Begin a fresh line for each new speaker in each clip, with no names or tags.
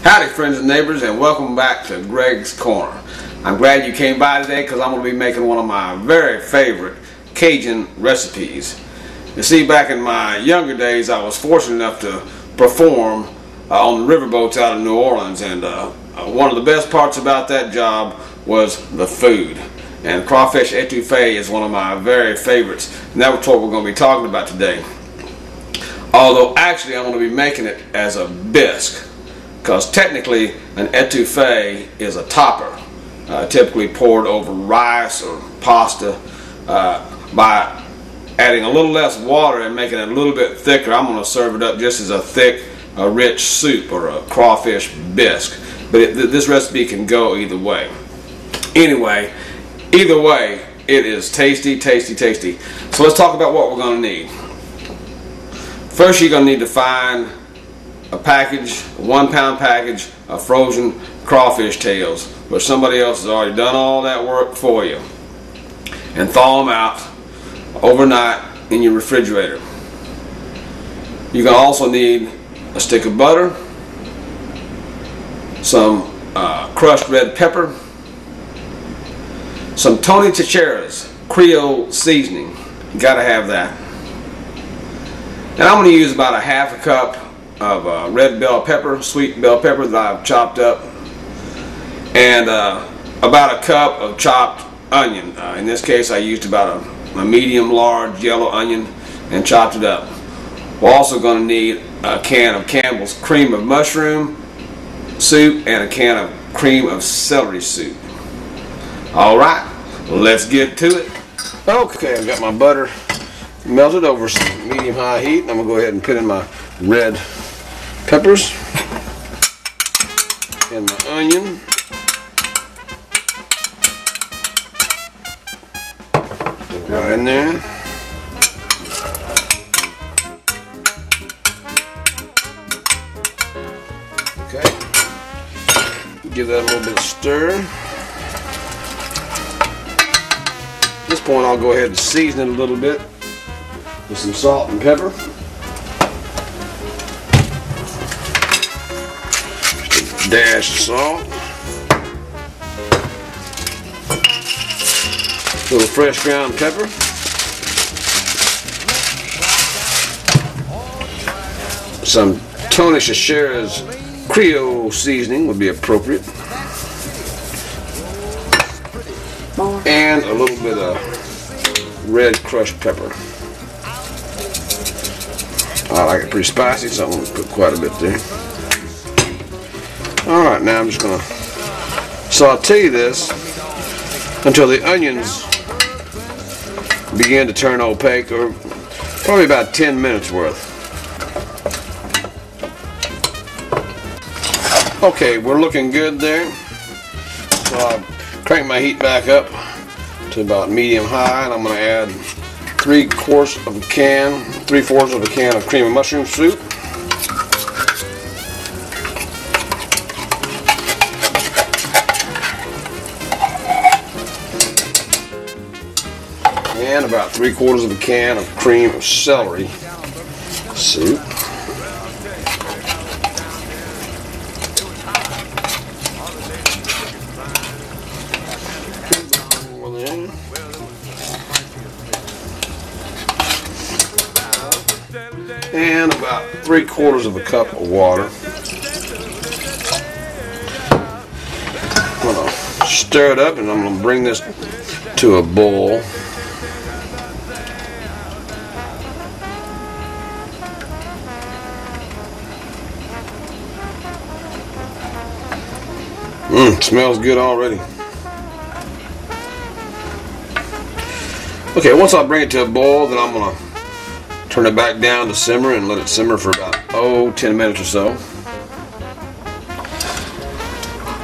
Howdy friends and neighbors, and welcome back to Greg's Corner. I'm glad you came by today because I'm going to be making one of my very favorite Cajun recipes. You see, back in my younger days I was fortunate enough to perform on the riverboats out of New Orleans, and one of the best parts about that job was the food. And crawfish etouffee is one of my very favorites, and that's what we're going to be talking about today. Although actually I'm going to be making it as a bisque, because technically an etouffee is a topper, typically poured over rice or pasta. By adding a little less water and making it a little bit thicker, I'm going to serve it up just as a thick, rich soup or a crawfish bisque. But this recipe can go either way. Anyway, either way, it is tasty, tasty, tasty. So let's talk about what we're going to need. First, you're going to need to find a package, a 1 pound package of frozen crawfish tails, where somebody else has already done all that work for you, and thaw them out overnight in your refrigerator. You're going to also need a stick of butter, some crushed red pepper, some Tony Teixeira's Creole seasoning. You got to have that. And I'm going to use about a half a cup of red bell pepper, sweet bell pepper that I've chopped up, and about a cup of chopped onion. In this case I used about a medium large yellow onion and chopped it up. We're also going to need a can of Campbell's cream of mushroom soup and a can of cream of celery soup. Alright, let's get to it. Okay, I've got my butter melted over some medium-high heat. I'm going to go ahead and put in my red peppers and my onion. Right in there. Okay. Give that a little bit of stir. At this point I'll go ahead and season it a little bit with some salt and pepper. Just a dash of salt. A little fresh ground pepper. Some Tony Teixeira's Creole seasoning would be appropriate. And a little bit of red crushed pepper. I like it pretty spicy, so I'm going to put quite a bit there. Alright, now I'm just going to saute this until the onions begin to turn opaque, or probably about 10 minutes worth. Okay, we're looking good there. So I'll crank my heat back up to about medium high, and I'm going to add 3/4 of a can of cream of mushroom soup. And about 3/4 of a can of cream of celery soup. And about 3/4 of a cup of water. I'm going to stir it up, and I'm going to bring this to a boil. Smells good already. Okay, once I bring it to a boil, then I'm going to turn it back down to simmer and let it simmer for about 10 minutes or so.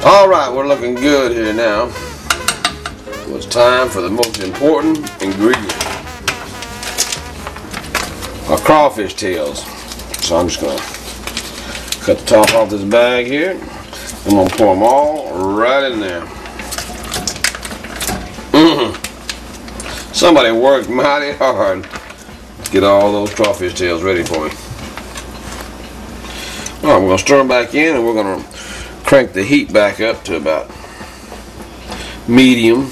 Alright, we're looking good here now. So it's time for the most important ingredient, our crawfish tails. So I'm just going to cut the top off this bag here. I'm going to pour them all right in there. Somebody worked mighty hard to get all those crawfish tails ready for me. Alright, we're going to stir them back in, and we're going to crank the heat back up to about medium.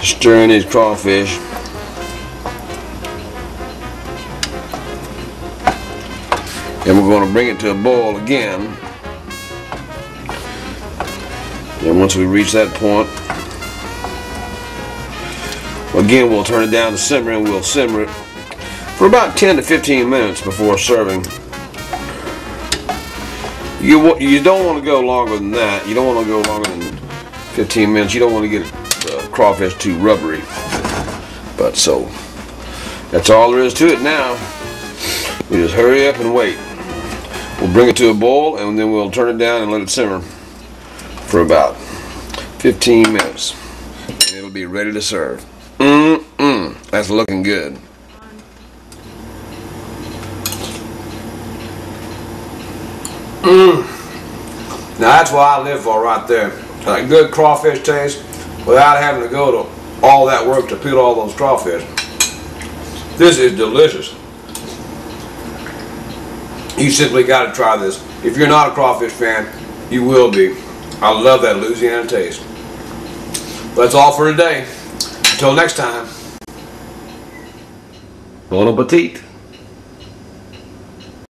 Stirring these crawfish. And we're going to bring it to a boil again. And once we reach that point, again we'll turn it down to simmer, and we'll simmer it for about 10 to 15 minutes before serving. You don't want to go longer than that. You don't want to go longer than 15 minutes. You don't want to get the crawfish too rubbery. But so, that's all there is to it now. We just hurry up and wait. We'll bring it to a boil, and then we'll turn it down and let it simmer for about 15 minutes. And it'll be ready to serve. That's looking good. Now that's what I live for right there. A good crawfish taste without having to go to all that work to peel all those crawfish. This is delicious. You simply got to try this. If you're not a crawfish fan, you will be. I love that Louisiana taste. That's all for today. Until next time. Bon appetit.